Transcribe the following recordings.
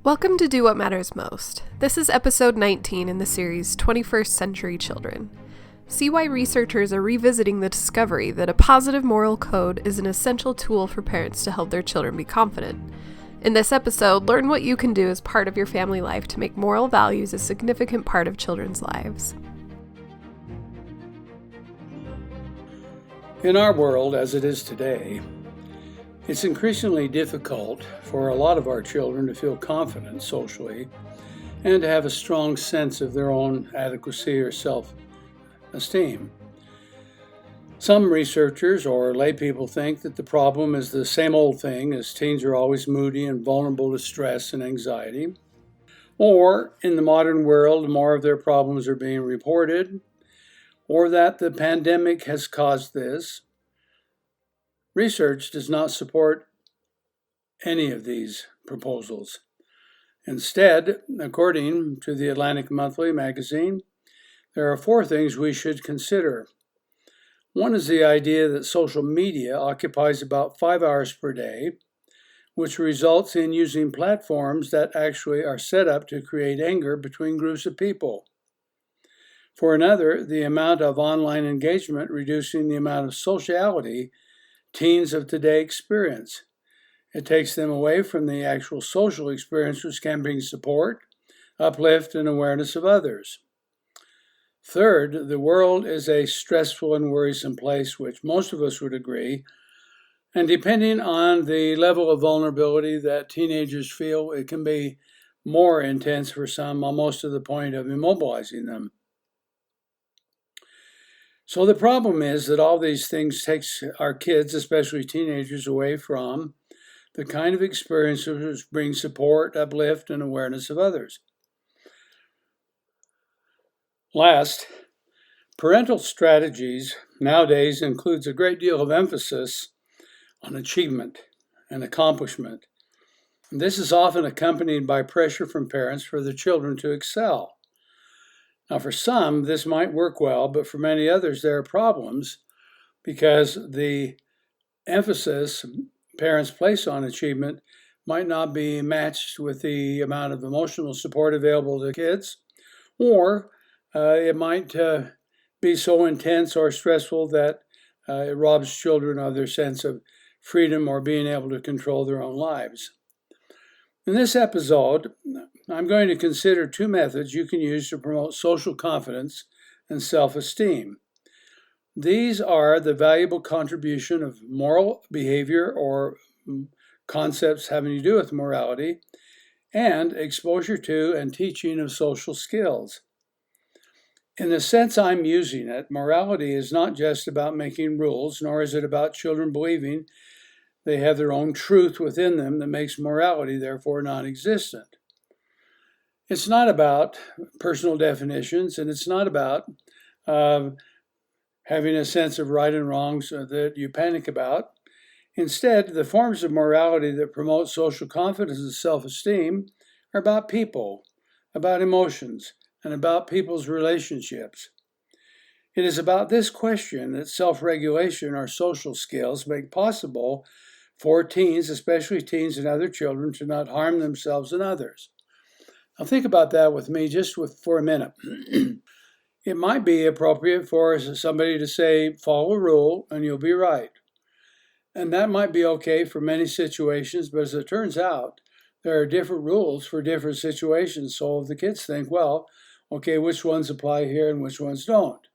Welcome to Do What Matters Most. This is episode 19 in the series 21st-Century Children. See why researchers are revisiting the discovery that a positive moral code is an essential tool for parents to help their children be confident. In this episode, learn what you can do as part of your family life to make moral values a significant part of children's lives. In our world, as it is today, it's increasingly difficult for a lot of our children to feel confident socially and to have a strong sense of their own adequacy or self-esteem. Some researchers or lay people think that the problem is the same old thing, as teens are always moody and vulnerable to stress and anxiety. Or, in the modern world, more of their problems are being reported, or that the pandemic has caused this. Research does not support any of these proposals. Instead, according to the Atlantic Monthly magazine, there are 4 things we should consider. One is the idea that social media occupies about 5 hours per day, which results in using platforms that actually are set up to create anger between groups of people. For another, the amount of online engagement reducing the amount of sociality teens of today experience. It takes them away from the actual social experience, which can bring support, uplift, and awareness of others. Third, the world is a stressful and worrisome place, which most of us would agree, and depending on the level of vulnerability that teenagers feel, it can be more intense for some, almost to the point of immobilizing them. So the problem is that all these things takes our kids, especially teenagers, away from the kind of experiences which bring support, uplift, and awareness of others. Last, parental strategies nowadays includes a great deal of emphasis on achievement and accomplishment. And this is often accompanied by pressure from parents for their children to excel. Now, for some, this might work well, but for many others, there are problems because the emphasis parents place on achievement might not be matched with the amount of emotional support available to kids, or it might be so intense or stressful that it robs children of their sense of freedom or being able to control their own lives. In this episode, I'm going to consider 2 methods you can use to promote social confidence and self-esteem. These are the valuable contribution of moral behavior or concepts having to do with morality, and exposure to and teaching of social skills. In the sense I'm using it, morality is not just about making rules, nor is it about children believing they have their own truth within them that makes morality, therefore, non-existent. It's not about personal definitions, and it's not about having a sense of right and wrong that you panic about. Instead, the forms of morality that promote social confidence and self-esteem are about people, about emotions, and about people's relationships. It is about this question that self-regulation or social skills make possible for teens, especially teens and other children, to not harm themselves and others. Now think about that with me for a minute. It might be appropriate for somebody to say, follow a rule and you'll be right. And that might be okay for many situations, but as it turns out, there are different rules for different situations. So the kids think, well, okay, which ones apply here and which ones don't?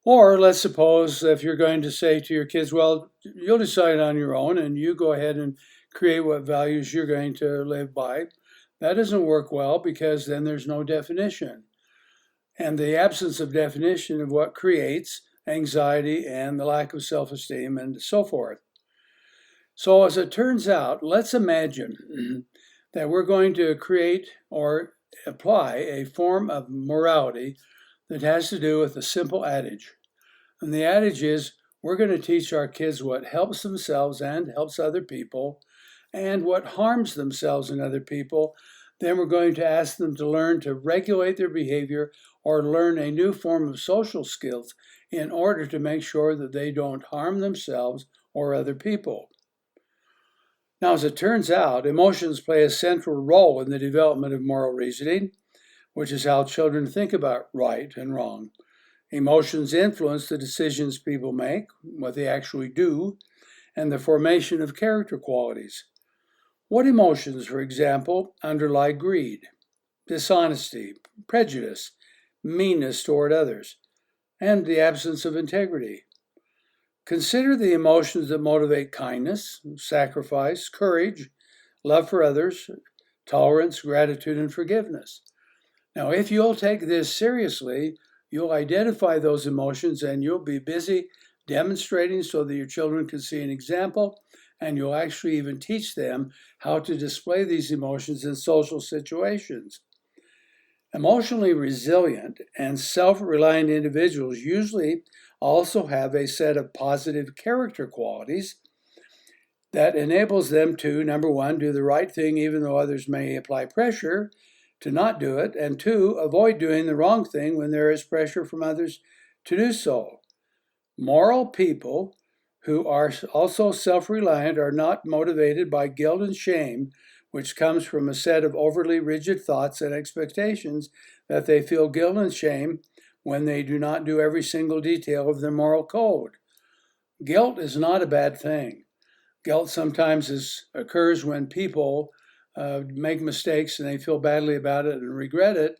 Or let's suppose if you're going to say to your kids, well, you'll decide on your own and you go ahead and create what values you're going to live by. That doesn't work well because then there's no definition. And the absence of definition of what creates anxiety and the lack of self-esteem and so forth. So as it turns out, let's imagine that we're going to create or apply a form of morality that has to do with a simple adage. And the adage is, we're going to teach our kids what helps themselves and helps other people, and what harms themselves and other people. Then we're going to ask them to learn to regulate their behavior or learn a new form of social skills in order to make sure that they don't harm themselves or other people. Now, as it turns out, emotions play a central role in the development of moral reasoning, which is how children think about right and wrong. Emotions influence the decisions people make, what they actually do, and the formation of character qualities. What emotions, for example, underlie greed, dishonesty, prejudice, meanness toward others, and the absence of integrity? Consider the emotions that motivate kindness, sacrifice, courage, love for others, tolerance, gratitude, and forgiveness. Now, if you'll take this seriously, you'll identify those emotions and you'll be busy demonstrating so that your children can see an example, and you'll actually even teach them how to display these emotions in social situations. Emotionally resilient and self-reliant individuals usually also have a set of positive character qualities that enables them to, number one, do the right thing even though others may apply pressure to not do it, and two, avoid doing the wrong thing when there is pressure from others to do so. Moral people who are also self-reliant are not motivated by guilt and shame, which comes from a set of overly rigid thoughts and expectations that they feel guilt and shame when they do not do every single detail of their moral code. Guilt is not a bad thing. Guilt sometimes occurs when people make mistakes and they feel badly about it and regret it,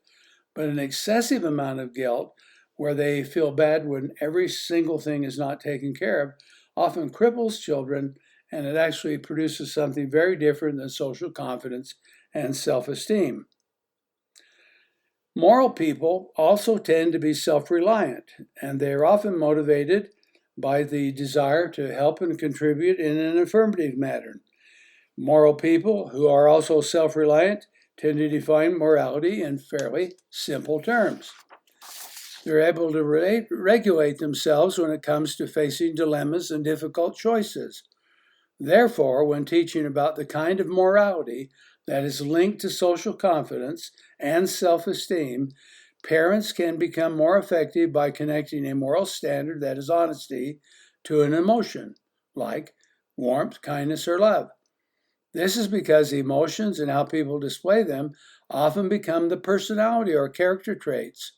but an excessive amount of guilt where they feel bad when every single thing is not taken care of often cripples children, and it actually produces something very different than social confidence and self-esteem. Moral people also tend to be self-reliant, and they are often motivated by the desire to help and contribute in an affirmative manner. Moral people who are also self-reliant tend to define morality in fairly simple terms. They're able to regulate themselves when it comes to facing dilemmas and difficult choices. Therefore, when teaching about the kind of morality that is linked to social confidence and self-esteem, parents can become more effective by connecting a moral standard, that is honesty, to an emotion, like warmth, kindness, or love. This is because emotions and how people display them often become the personality or character traits.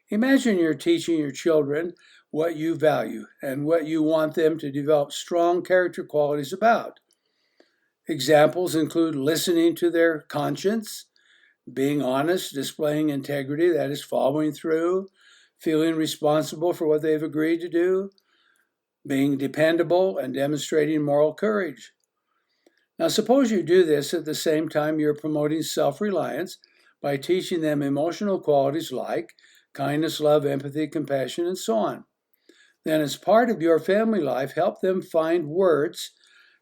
Imagine you're teaching your children what you value and what you want them to develop strong character qualities about. Examples include listening to their conscience, being honest, displaying integrity, that is, following through, feeling responsible for what they've agreed to do, being dependable, and demonstrating moral courage. Now, suppose you do this at the same time you're promoting self-reliance by teaching them emotional qualities like kindness, love, empathy, compassion, and so on. Then, as part of your family life, help them find words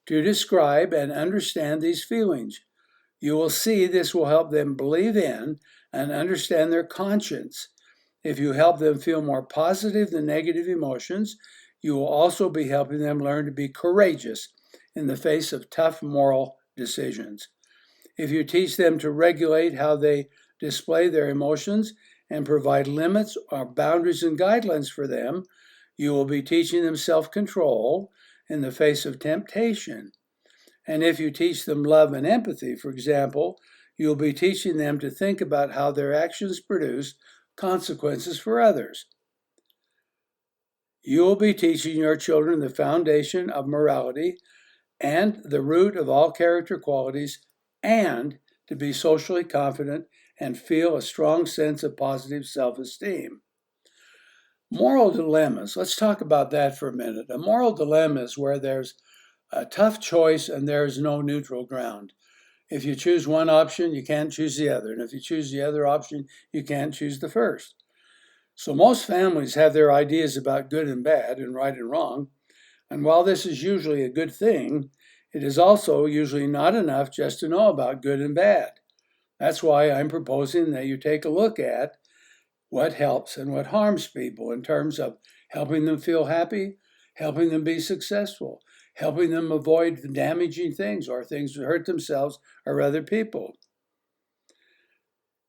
to describe and understand these feelings. You will see this will help them believe in and understand their conscience. If you help them feel more positive than negative emotions, you will also be helping them learn to be courageous in the face of tough moral decisions. If you teach them to regulate how they display their emotions and provide limits or boundaries and guidelines for them, you will be teaching them self-control in the face of temptation. And if you teach them love and empathy, for example, you'll be teaching them to think about how their actions produce consequences for others. You will be teaching your children the foundation of morality and the root of all character qualities, and to be socially confident and feel a strong sense of positive self-esteem. Moral dilemmas. Let's talk about that for a minute. A moral dilemma is where there's a tough choice and there's no neutral ground. If you choose one option, you can't choose the other. And if you choose the other option, you can't choose the first. So most families have their ideas about good and bad and right and wrong. And while this is usually a good thing, it is also usually not enough just to know about good and bad. That's why I'm proposing that you take a look at what helps and what harms people in terms of helping them feel happy, helping them be successful, helping them avoid damaging things or things that hurt themselves or other people.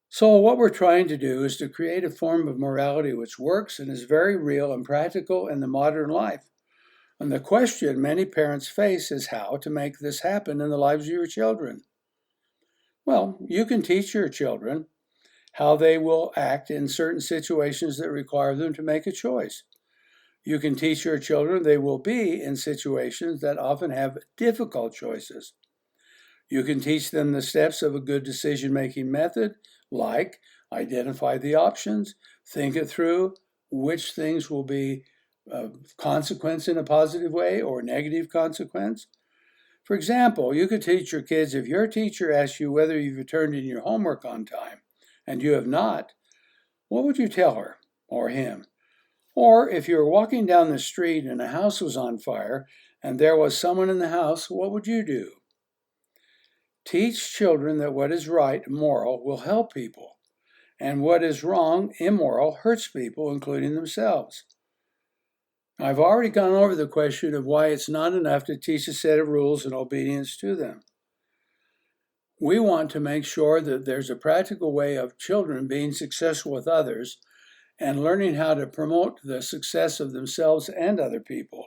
So what we're trying to do is to create a form of morality which works and is very real and practical in the modern life. And the question many parents face is how to make this happen in the lives of your children. Well, you can teach your children how they will act in certain situations that require them to make a choice. You can teach your children they will be in situations that often have difficult choices. You can teach them the steps of a good decision-making method, like identify the options, think it through, which things will be consequence in a positive way or negative consequence. For example, you could teach your kids, if your teacher asks you whether you've turned in your homework on time and you have not, what would you tell her or him? Or if you were walking down the street and a house was on fire and there was someone in the house, what would you do? Teach children that what is right, moral, will help people, and what is wrong, immoral, hurts people, including themselves. I've already gone over the question of why it's not enough to teach a set of rules and obedience to them. We want to make sure that there's a practical way of children being successful with others and learning how to promote the success of themselves and other people.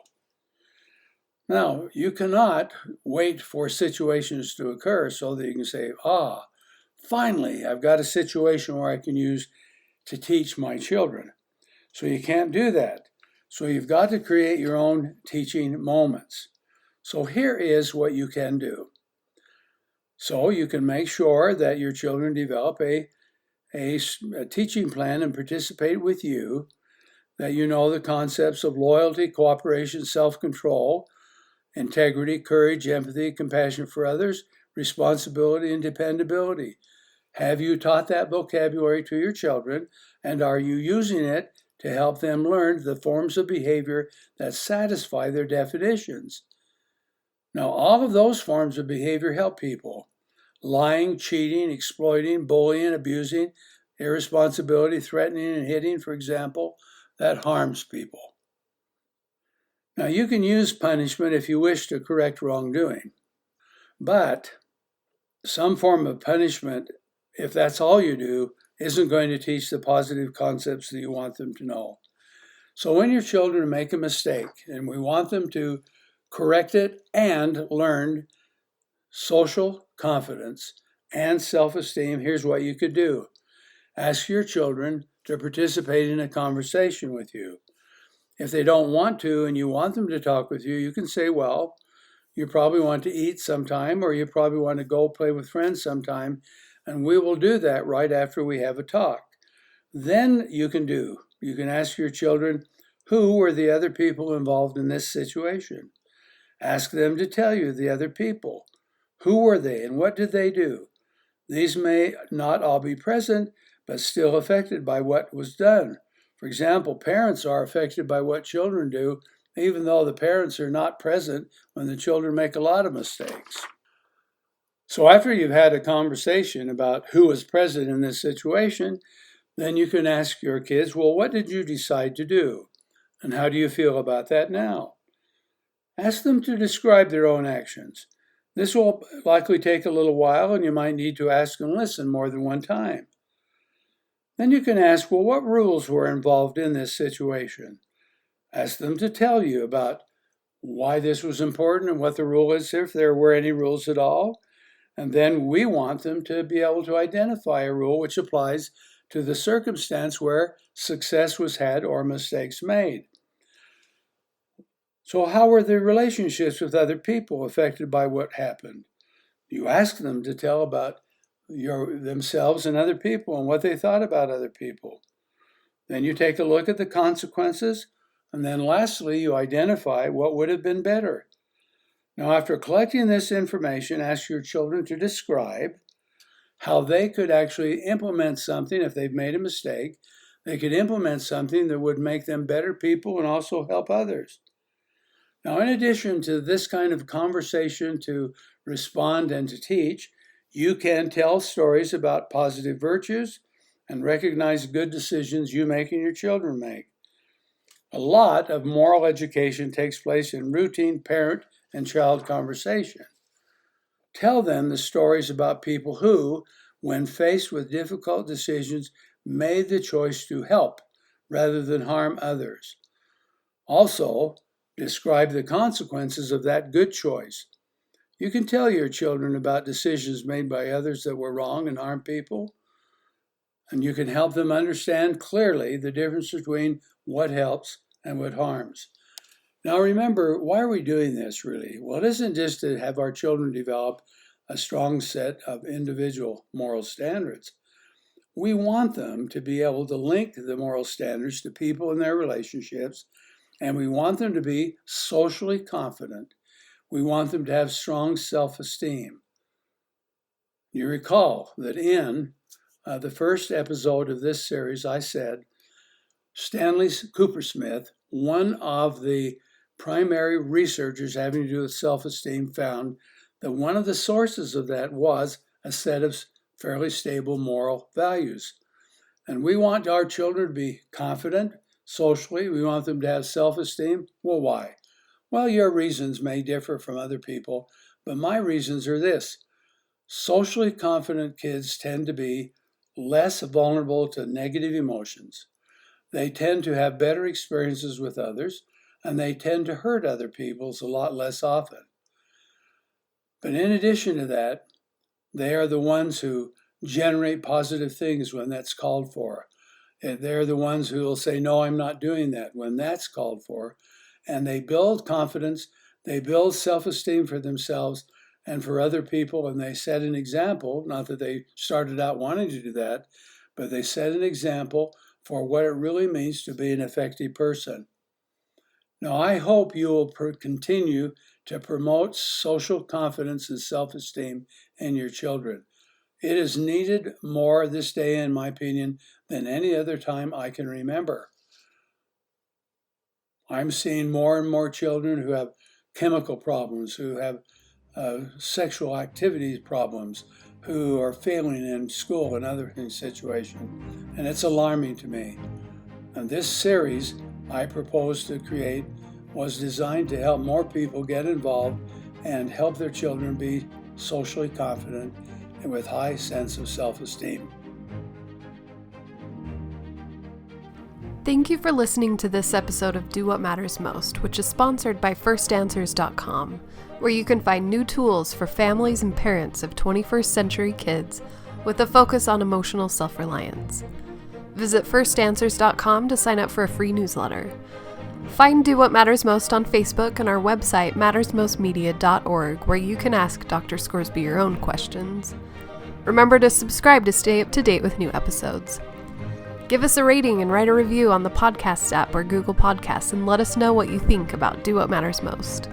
Now, you cannot wait for situations to occur so that you can say, finally, I've got a situation where I can use to teach my children. So you can't do that. So you've got to create your own teaching moments. So here is what you can do. So you can make sure that your children develop a teaching plan and participate with you, that you know the concepts of loyalty, cooperation, self-control, integrity, courage, empathy, compassion for others, responsibility, and dependability. Have you taught that vocabulary to your children, and are you using it to help them learn the forms of behavior that satisfy their definitions? Now, all of those forms of behavior help people. Lying, cheating, exploiting, bullying, abusing, irresponsibility, threatening, and hitting, for example, that harms people. Now, you can use punishment if you wish to correct wrongdoing, but some form of punishment, if that's all you do, isn't going to teach the positive concepts that you want them to know. So when your children make a mistake, and we want them to correct it and learn social confidence and self-esteem, here's what you could do. Ask your children to participate in a conversation with you. If they don't want to and you want them to talk with you, you can say, well, you probably want to eat sometime, or you probably want to go play with friends sometime, and we will do that right after we have a talk. Then you can ask your children, who were the other people involved in this situation? Ask them to tell you the other people. Who were they and what did they do? These may not all be present, but still affected by what was done. For example, parents are affected by what children do, even though the parents are not present when the children make a lot of mistakes. So after you've had a conversation about who was present in this situation, then you can ask your kids, well, what did you decide to do? And how do you feel about that now? Ask them to describe their own actions. This will likely take a little while, and you might need to ask and listen more than one time. Then you can ask, well, what rules were involved in this situation? Ask them to tell you about why this was important and what the rule is, if there were any rules at all. And then we want them to be able to identify a rule which applies to the circumstance where success was had or mistakes made. So how were the relationships with other people affected by what happened? You ask them to tell about themselves and other people and what they thought about other people. Then you take a look at the consequences, and then lastly, you identify what would have been better. Now, after collecting this information, ask your children to describe how they could actually implement something. If they've made a mistake, they could implement something that would make them better people and also help others. Now, in addition to this kind of conversation to respond and to teach, you can tell stories about positive virtues and recognize good decisions you make and your children make. A lot of moral education takes place in routine parent and child conversation. Tell them the stories about people who, when faced with difficult decisions, made the choice to help rather than harm others. Also, Describe the consequences of that good choice. You can tell your children about decisions made by others that were wrong and harmed people, and you can help them understand clearly the difference between what helps and what harms. Now remember, why are we doing this really? Well, it isn't just to have our children develop a strong set of individual moral standards. We want them to be able to link the moral standards to people in their relationships, and we want them to be socially confident. We want them to have strong self-esteem. You recall that in the first episode of this series, I said Stanley Coopersmith, one of the primary researchers having to do with self-esteem, found that one of the sources of that was a set of fairly stable moral values. And we want our children to be confident socially. We want them to have self-esteem. Well, why? Well, your reasons may differ from other people, but my reasons are this. Socially confident kids tend to be less vulnerable to negative emotions. They tend to have better experiences with others, and they tend to hurt other people a lot less often. But in addition to that, they are the ones who generate positive things when that's called for. They're the ones who will say, no, I'm not doing that when that's called for. And they build confidence, they build self-esteem for themselves and for other people, and they set an example, not that they started out wanting to do that, but they set an example for what it really means to be an effective person. Now, I hope you will continue to promote social confidence and self-esteem in your children. It is needed more this day, in my opinion, than any other time I can remember. I'm seeing more and more children who have chemical problems, who have sexual activities problems, who are failing in school and other situations, and it's alarming to me. And this series I propose to create was designed to help more people get involved and help their children be socially confident and with high sense of self-esteem. Thank you for listening to this episode of Do What Matters Most, which is sponsored by FirstAnswers.com, where you can find new tools for families and parents of 21st century kids with a focus on emotional self-reliance. Visit FirstAnswers.com to sign up for a free newsletter. Find Do What Matters Most on Facebook and our website, mattersmostmedia.org, where you can ask Dr. Scoresby your own questions. Remember to subscribe to stay up to date with new episodes. Give us a rating and write a review on the podcast app or Google Podcasts, and let us know what you think about Do What Matters Most.